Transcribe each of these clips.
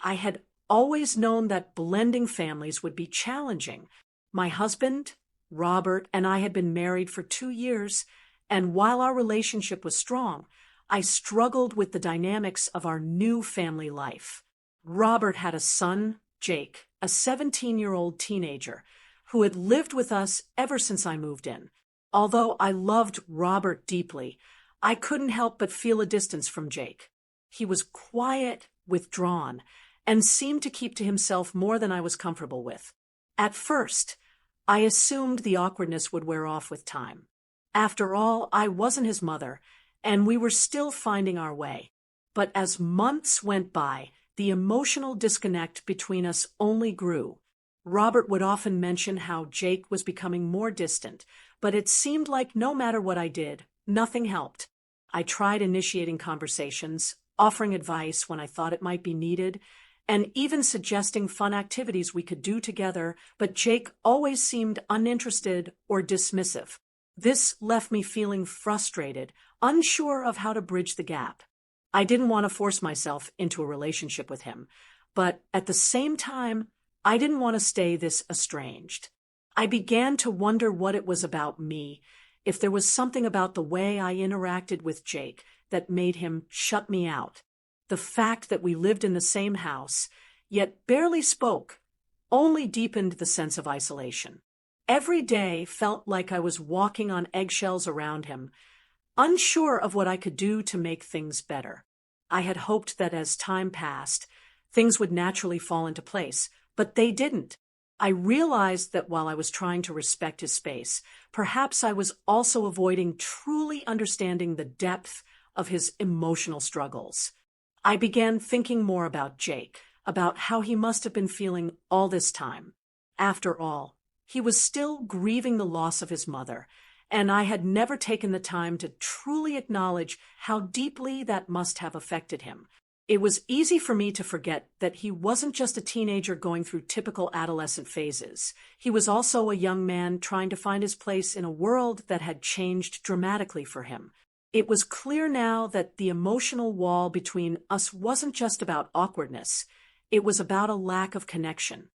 I had always known that blending families would be challenging. My husband, Robert, and I had been married for 2 years, and while our relationship was strong, I struggled with the dynamics of our new family life. Robert had a son, Jake, a 17-year-old teenager, who had lived with us ever since I moved in. Although I loved Robert deeply, I couldn't help but feel a distance from Jake. He was quiet, withdrawn, and seemed to keep to himself more than I was comfortable with. At first, I assumed the awkwardness would wear off with time. After all, I wasn't his mother, and we were still finding our way. But as months went by, the emotional disconnect between us only grew. Robert would often mention how Jake was becoming more distant, but it seemed like no matter what I did, nothing helped. I tried initiating conversations, offering advice when I thought it might be needed, and even suggesting fun activities we could do together, but Jake always seemed uninterested or dismissive. This left me feeling frustrated, unsure of how to bridge the gap. I didn't want to force myself into a relationship with him, but at the same time, I didn't want to stay this estranged. I began to wonder what it was about me, if there was something about the way I interacted with Jake that made him shut me out. The fact that we lived in the same house, yet barely spoke, only deepened the sense of isolation. Every day felt like I was walking on eggshells around him, unsure of what I could do to make things better. I had hoped that as time passed, things would naturally fall into place, but they didn't. I realized that while I was trying to respect his space, perhaps I was also avoiding truly understanding the depth of his emotional struggles. I began thinking more about Jake, about how he must have been feeling all this time. After all, he was still grieving the loss of his mother, and I had never taken the time to truly acknowledge how deeply that must have affected him. It was easy for me to forget that he wasn't just a teenager going through typical adolescent phases. He was also a young man trying to find his place in a world that had changed dramatically for him. It was clear now that the emotional wall between us wasn't just about awkwardness. It was about a lack of connection.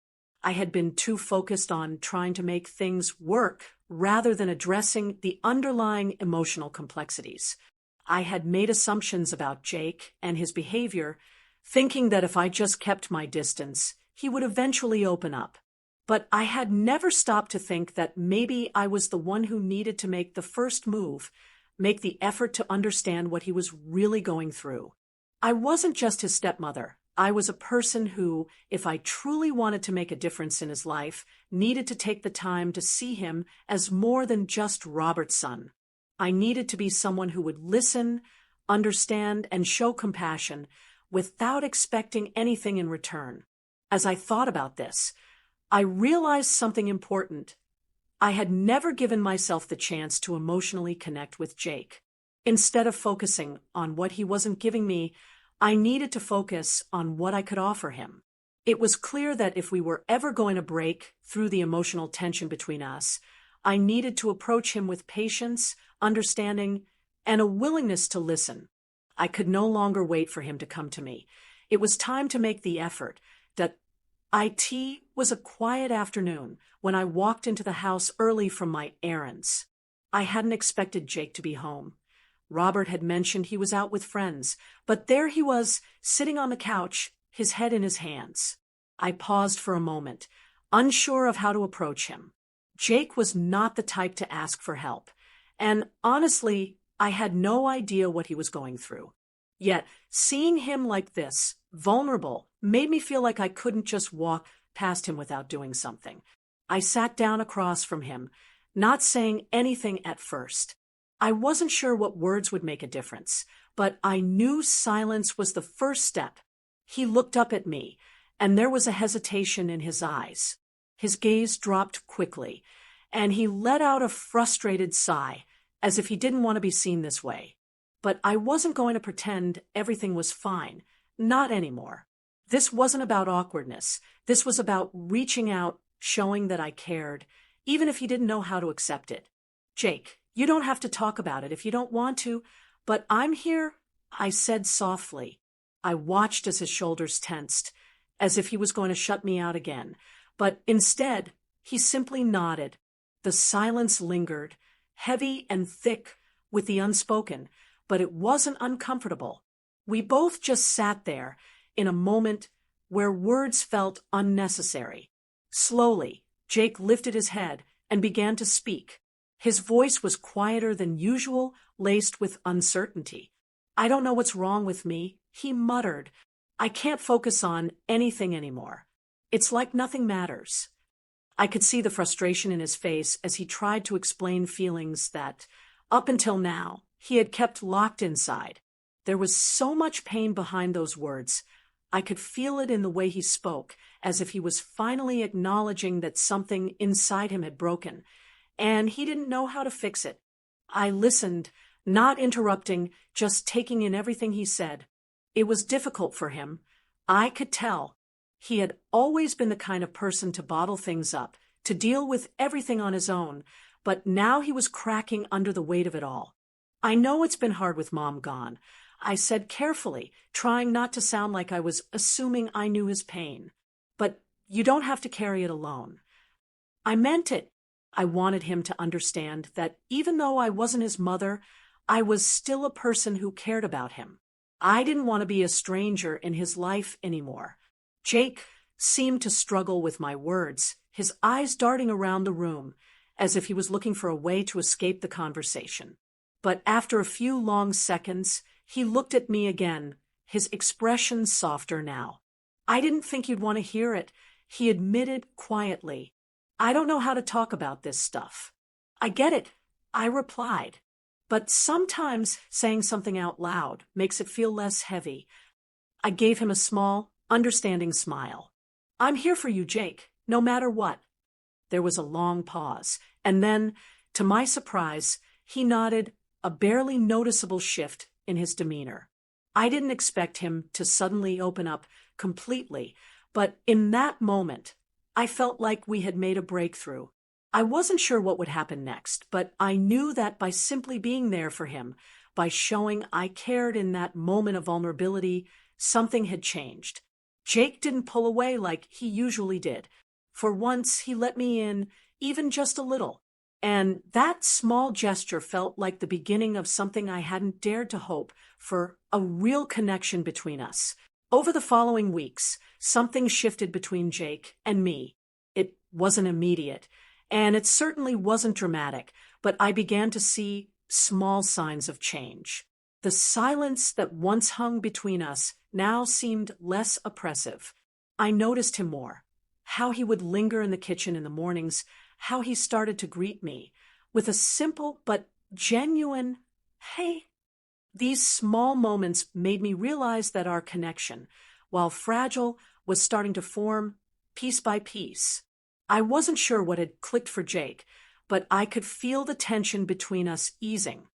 I had been too focused on trying to make things work rather than addressing the underlying emotional complexities. I had made assumptions about Jake and his behavior, thinking that if I just kept my distance, he would eventually open up. But I had never stopped to think that maybe I was the one who needed to make the first move, make the effort to understand what he was really going through. I wasn't just his stepmother. I was a person who, if I truly wanted to make a difference in his life, needed to take the time to see him as more than just Robert's son. I needed to be someone who would listen, understand, and show compassion without expecting anything in return. As I thought about this, I realized something important. I had never given myself the chance to emotionally connect with Jake. Instead of focusing on what he wasn't giving me, I needed to focus on what I could offer him. It was clear that if we were ever going to break through the emotional tension between us, I needed to approach him with patience, understanding, and a willingness to listen. I could no longer wait for him to come to me. It was time to make the effort. It was a quiet afternoon when I walked into the house early from my errands. I hadn't expected Jake to be home. Robert had mentioned he was out with friends, but there he was, sitting on the couch, his head in his hands. I paused for a moment, unsure of how to approach him. Jake was not the type to ask for help, and honestly, I had no idea what he was going through. Yet, seeing him like this, vulnerable, made me feel like I couldn't just walk past him without doing something. I sat down across from him, not saying anything at first. I wasn't sure what words would make a difference, but I knew silence was the first step. He looked up at me, and there was a hesitation in his eyes. His gaze dropped quickly, and he let out a frustrated sigh, as if he didn't want to be seen this way. But I wasn't going to pretend everything was fine. Not anymore. This wasn't about awkwardness. This was about reaching out, showing that I cared, even if he didn't know how to accept it. Jake, you don't have to talk about it if you don't want to, but I'm here, I said softly. I watched as his shoulders tensed, as if he was going to shut me out again. But instead, he simply nodded. The silence lingered, heavy and thick with the unspoken, but it wasn't uncomfortable. We both just sat there in a moment where words felt unnecessary. Slowly, Jake lifted his head and began to speak. His voice was quieter than usual, laced with uncertainty. "I don't know what's wrong with me," he muttered. "I can't focus on anything anymore. It's like nothing matters." I could see the frustration in his face as he tried to explain feelings that, up until now, he had kept locked inside. There was so much pain behind those words. I could feel it in the way he spoke, as if he was finally acknowledging that something inside him had broken, and he didn't know how to fix it. I listened, not interrupting, just taking in everything he said. It was difficult for him. I could tell. He had always been the kind of person to bottle things up, to deal with everything on his own, but now he was cracking under the weight of it all. "I know it's been hard with Mom gone," I said carefully, trying not to sound like I was assuming I knew his pain. "But you don't have to carry it alone." I meant it. I wanted him to understand that even though I wasn't his mother, I was still a person who cared about him. I didn't want to be a stranger in his life anymore. Jake seemed to struggle with my words, his eyes darting around the room, as if he was looking for a way to escape the conversation. But after a few long seconds, he looked at me again, his expression softer now. "I didn't think you'd want to hear it," he admitted quietly. "I don't know how to talk about this stuff." "I get it," I replied. "But sometimes saying something out loud makes it feel less heavy." I gave him a small, understanding smile. "I'm here for you, Jake, no matter what." There was a long pause, and then, to my surprise, he nodded, a barely noticeable shift in his demeanor. I didn't expect him to suddenly open up completely, but in that moment, I felt like we had made a breakthrough. I wasn't sure what would happen next, but I knew that by simply being there for him, by showing I cared in that moment of vulnerability, something had changed. Jake didn't pull away like he usually did. For once, he let me in, even just a little. And that small gesture felt like the beginning of something I hadn't dared to hope for, a real connection between us. Over the following weeks, something shifted between Jake and me. It wasn't immediate, and it certainly wasn't dramatic, but I began to see small signs of change. The silence that once hung between us now seemed less oppressive. I noticed him more, how he would linger in the kitchen in the mornings, how he started to greet me with a simple but genuine, "Hey." These small moments made me realize that our connection, while fragile, was starting to form piece by piece. I wasn't sure what had clicked for Jake, but I could feel the tension between us easing.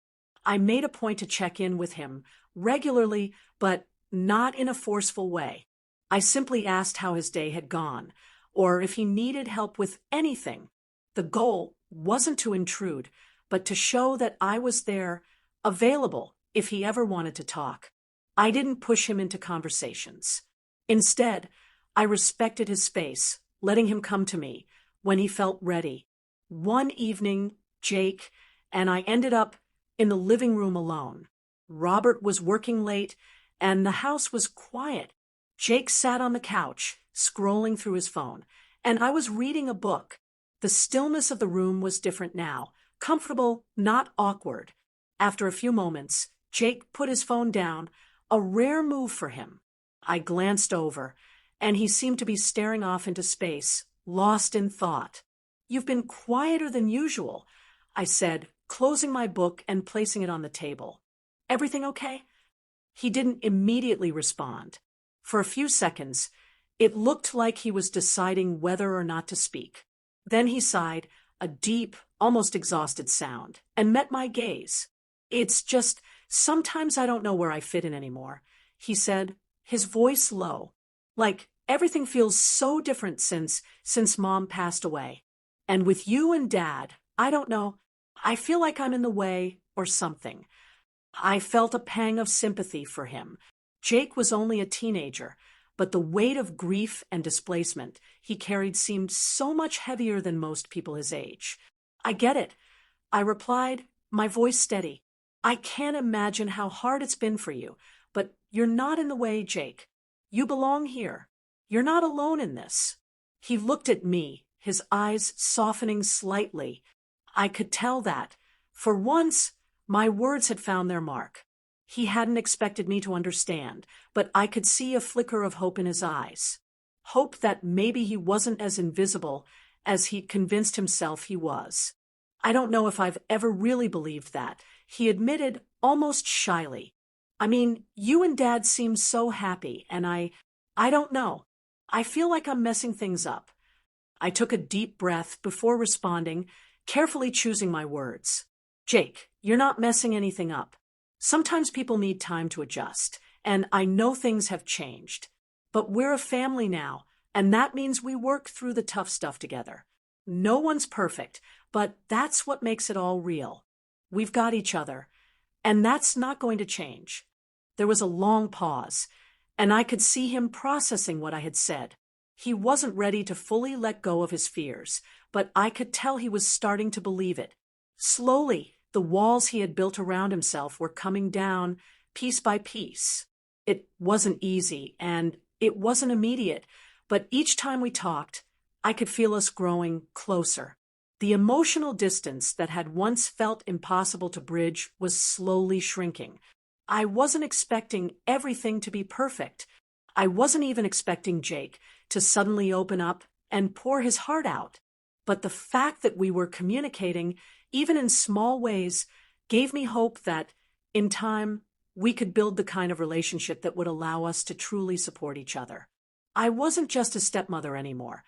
I made a point to check in with him regularly, but not in a forceful way. I simply asked how his day had gone, or if he needed help with anything. The goal wasn't to intrude, but to show that I was there, available if he ever wanted to talk. I didn't push him into conversations. Instead, I respected his space, letting him come to me when he felt ready. One evening, Jake and I ended up in the living room alone. Robert was working late, and the house was quiet. Jake sat on the couch, scrolling through his phone, and I was reading a book. The stillness of the room was different now, comfortable, not awkward. After a few moments, Jake put his phone down, a rare move for him. I glanced over, and he seemed to be staring off into space, lost in thought. "You've been quieter than usual," I said, closing my book and placing it on the table. "Everything okay?" He didn't immediately respond. For a few seconds, it looked like he was deciding whether or not to speak. Then he sighed, a deep, almost exhausted sound, and met my gaze. "It's just, sometimes I don't know where I fit in anymore," he said, his voice low. "Like, everything feels so different since Mom passed away. And with you and Dad, I don't know, I feel like I'm in the way or something." I felt a pang of sympathy for him. Jake was only a teenager, but the weight of grief and displacement he carried seemed so much heavier than most people his age. "I get it," I replied, my voice steady. "I can't imagine how hard it's been for you, but you're not in the way, Jake. You belong here. You're not alone in this." He looked at me, his eyes softening slightly. I could tell that, for once, my words had found their mark. He hadn't expected me to understand, but I could see a flicker of hope in his eyes. Hope that maybe he wasn't as invisible as he'd convinced himself he was. "I don't know if I've ever really believed that," he admitted almost shyly. "I mean, you and Dad seem so happy, and I don't know. I feel like I'm messing things up." I took a deep breath before responding, carefully choosing my words. "Jake, you're not messing anything up. Sometimes people need time to adjust, and I know things have changed. But we're a family now, and that means we work through the tough stuff together. No one's perfect, but that's what makes it all real. We've got each other, and that's not going to change." There was a long pause, and I could see him processing what I had said. He wasn't ready to fully let go of his fears, but I could tell he was starting to believe it. Slowly, the walls he had built around himself were coming down piece by piece. It wasn't easy, and it wasn't immediate, but each time we talked, I could feel us growing closer. The emotional distance that had once felt impossible to bridge was slowly shrinking. I wasn't expecting everything to be perfect. I wasn't even expecting Jake to suddenly open up and pour his heart out. But the fact that we were communicating, even in small ways, gave me hope that, in time, we could build the kind of relationship that would allow us to truly support each other. I wasn't just a stepmother anymore.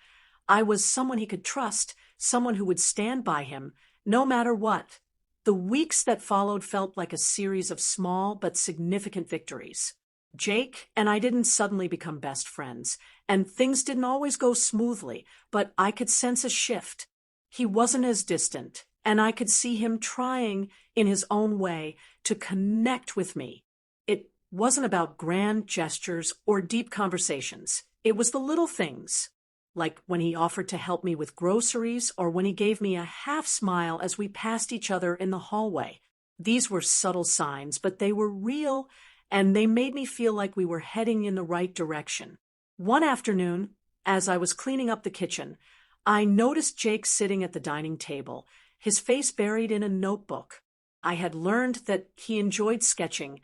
I was someone he could trust, someone who would stand by him, no matter what. The weeks that followed felt like a series of small but significant victories. Jake and I didn't suddenly become best friends, and things didn't always go smoothly, but I could sense a shift. He wasn't as distant, and I could see him trying, in his own way, to connect with me. It wasn't about grand gestures or deep conversations. It was the little things, like when he offered to help me with groceries or when he gave me a half smile as we passed each other in the hallway. These were subtle signs, but they were real, and they made me feel like we were heading in the right direction. One afternoon, as I was cleaning up the kitchen, I noticed Jake sitting at the dining table, his face buried in a notebook. I had learned that he enjoyed sketching,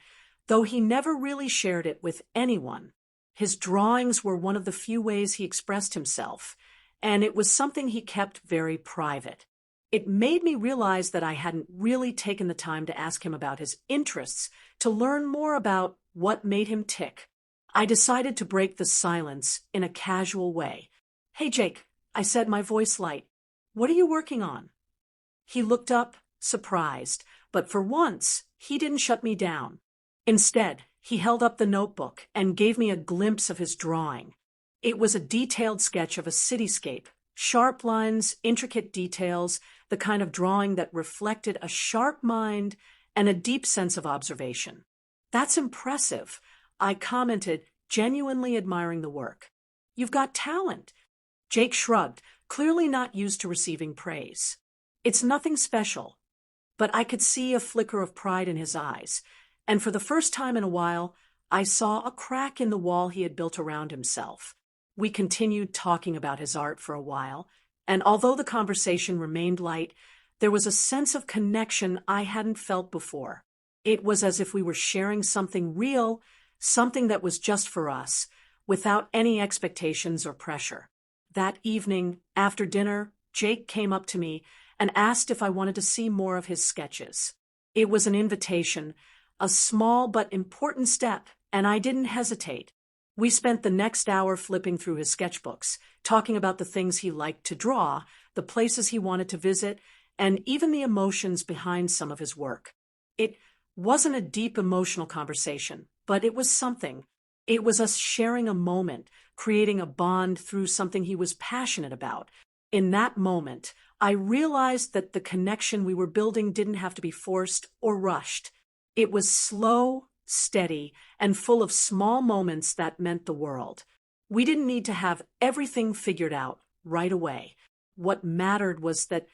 though he never really shared it with anyone. His drawings were one of the few ways he expressed himself, and it was something he kept very private. It made me realize that I hadn't really taken the time to ask him about his interests, to learn more about what made him tick. I decided to break the silence in a casual way. "Hey, Jake," I said, my voice light. "What are you working on?" He looked up, surprised, but for once, he didn't shut me down. Instead, he held up the notebook and gave me a glimpse of his drawing. It was a detailed sketch of a cityscape, sharp lines, intricate details, the kind of drawing that reflected a sharp mind and a deep sense of observation. "That's impressive," I commented, genuinely admiring the work. "You've got talent." Jake shrugged, clearly not used to receiving praise. "It's nothing special." But I could see a flicker of pride in his eyes, and for the first time in a while, I saw a crack in the wall he had built around himself. We continued talking about his art for a while, and although the conversation remained light, there was a sense of connection I hadn't felt before. It was as if we were sharing something real, something that was just for us, without any expectations or pressure. That evening, after dinner, Jake came up to me and asked if I wanted to see more of his sketches. It was an invitation, a small but important step, and I didn't hesitate. We spent the next hour flipping through his sketchbooks, talking about the things he liked to draw, the places he wanted to visit, and even the emotions behind some of his work. It wasn't a deep emotional conversation, but it was something. It was us sharing a moment, creating a bond through something he was passionate about. In that moment, I realized that the connection we were building didn't have to be forced or rushed. It was slow, steady, and full of small moments that meant the world. We didn't need to have everything figured out right away. What mattered was that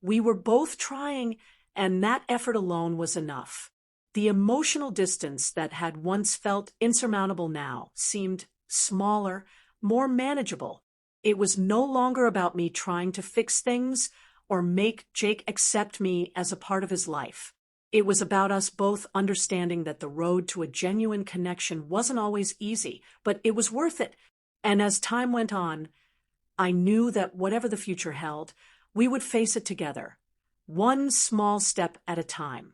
we were both trying, and that effort alone was enough. The emotional distance that had once felt insurmountable now seemed smaller, more manageable. It was no longer about me trying to fix things or make Jake accept me as a part of his life. It was about us both understanding that the road to a genuine connection wasn't always easy, but it was worth it. And as time went on, I knew that whatever the future held, we would face it together, one small step at a time.